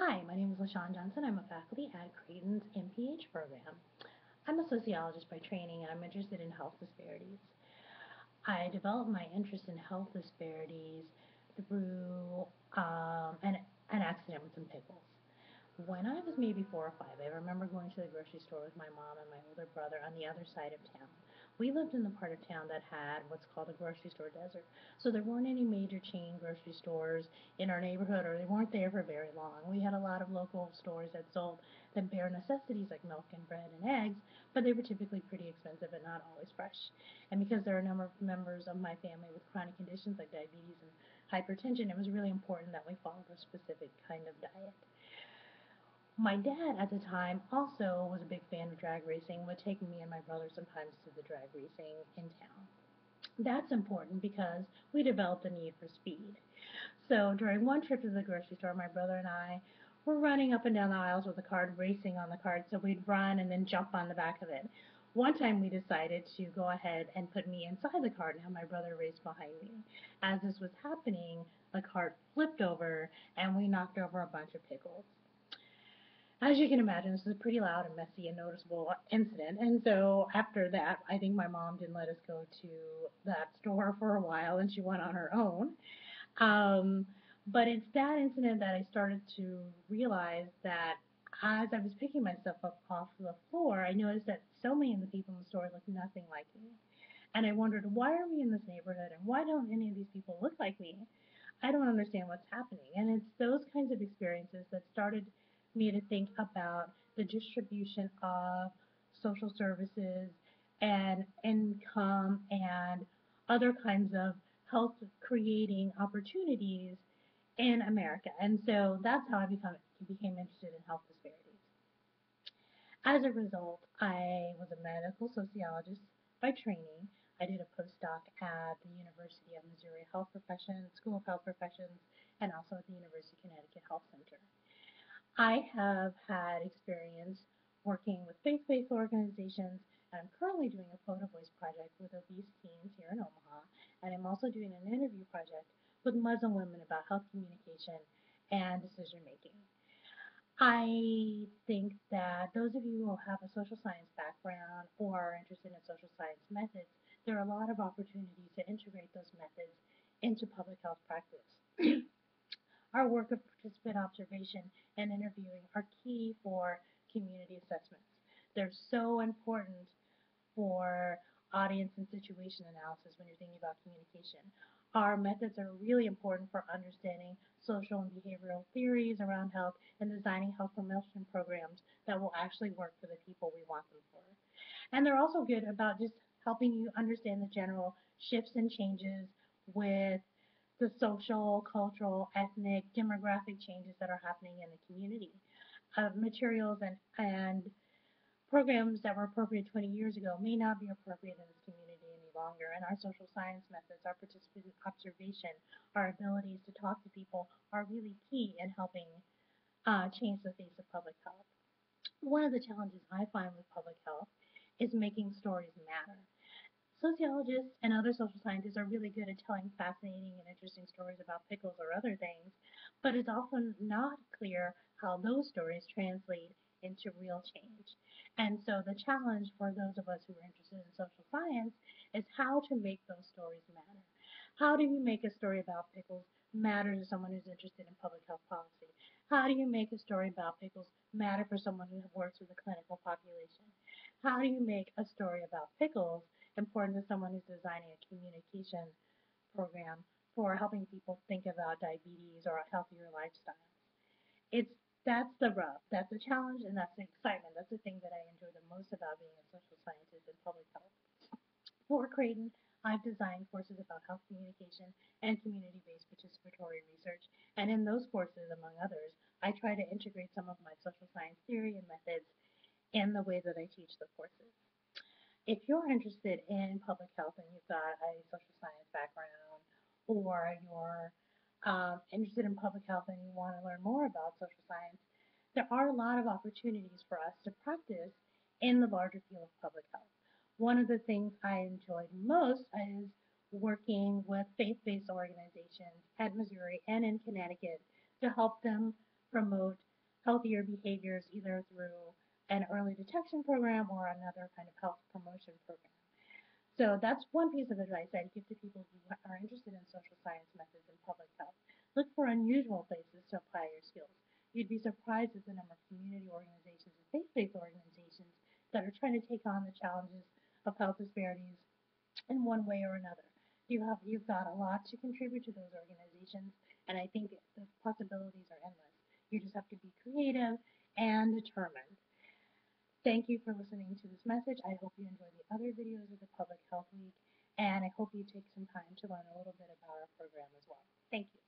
Hi, my name is LaShawn Johnson. I'm a faculty at Creighton's MPH program. I'm a sociologist by training and I'm interested in health disparities. I developed my interest in health disparities through an accident with some pickles. When I was maybe 4 or 5, I remember going to the grocery store with my mom and my older brother on the other side of town. We lived in the part of town that had what's called a grocery store desert. So there weren't any major chain grocery stores in our neighborhood, or they weren't there for very long. We had a lot of local stores that sold the bare necessities like milk and bread and eggs, but they were typically pretty expensive and not always fresh. And because there are a number of members of my family with chronic conditions like diabetes and hypertension, it was really important that we followed a specific kind of diet. My dad at the time also was a big fan of drag racing, would take me and my brother sometimes to the drag racing in town. That's important because we developed a need for speed. So during one trip to the grocery store, my brother and I were running up and down the aisles with the cart, racing on the cart, so we'd run and then jump on the back of it. One time we decided to go ahead and put me inside the cart and have my brother race behind me. As this was happening, the cart flipped over and we knocked over a bunch of pickles. As you can imagine, this is a pretty loud and messy and noticeable incident. And so after that, I think my mom didn't let us go to that store for a while and she went on her own. Um, but it's that incident that I started to realize that as I was picking myself up off the floor, I noticed that so many of the people in the store looked nothing like me. And I wondered, why are we in this neighborhood and why don't any of these people look like me? I don't understand what's happening. And it's those kinds of experiences that started me to think about the distribution of social services and income and other kinds of health creating opportunities in America. And so that's how became interested in health disparities. As a result, I was a medical sociologist by training. I did a postdoc at the University of Missouri Health Professions, School of Health Professions, and also at the University of Connecticut Health Center. I have had experience working with faith-based organizations, and I'm currently doing a photo voice project with obese teens here in Omaha, and I'm also doing an interview project with Muslim women about health communication and decision making. I think that those of you who have a social science background or are interested in social science methods, there are a lot of opportunities to integrate those methods into public health practice. Our work of participant observation and interviewing are key for community assessments. They're so important for audience and situation analysis when you're thinking about communication. Our methods are really important for understanding social and behavioral theories around health and designing health promotion programs that will actually work for the people we want them for. And they're also good about just helping you understand the general shifts and changes with the social, cultural, ethnic, demographic changes that are happening in the community. Materials and programs that were appropriate 20 years ago may not be appropriate in this community any longer. And our social science methods, our participant observation, our abilities to talk to people are really key in helping change the face of public health. One of the challenges I find with public health is making stories matter. Sociologists and other social scientists are really good at telling fascinating and interesting stories about pickles or other things, but it's often not clear how those stories translate into real change. And so the challenge for those of us who are interested in social science is how to make those stories matter. How do you make a story about pickles matter to someone who's interested in public health policy? How do you make a story about pickles matter for someone who works with a clinical population? How do you make a story about pickles important to someone who's designing a communication program for helping people think about diabetes or a healthier lifestyle? It's that's the rub, that's the challenge, and that's the excitement. That's the thing that I enjoy the most about being a social scientist in public health. For Creighton, I've designed courses about health communication and community-based participatory research, and in those courses, among others, I try to integrate some of my social science theory and methods in the way that I teach the courses. If you're interested in public health and you've got a social science background, or you're interested in public health and you want to learn more about social science, there are a lot of opportunities for us to practice in the larger field of public health. One of the things I enjoyed most is working with faith-based organizations at Missouri and in Connecticut to help them promote healthier behaviors either through an early detection program or another kind of health promotion program. So that's one piece of advice I'd give to people who are interested in social science methods and public health. Look for unusual places to apply your skills. You'd be surprised at the number of community organizations and faith-based organizations that are trying to take on the challenges of health disparities in one way or another. You've got a lot to contribute to those organizations, and I think the possibilities are endless. You just have to be creative and determined. Thank you for listening to this message. I hope you enjoy the other videos of the Public Health Week, and I hope you take some time to learn a little bit about our program as well. Thank you.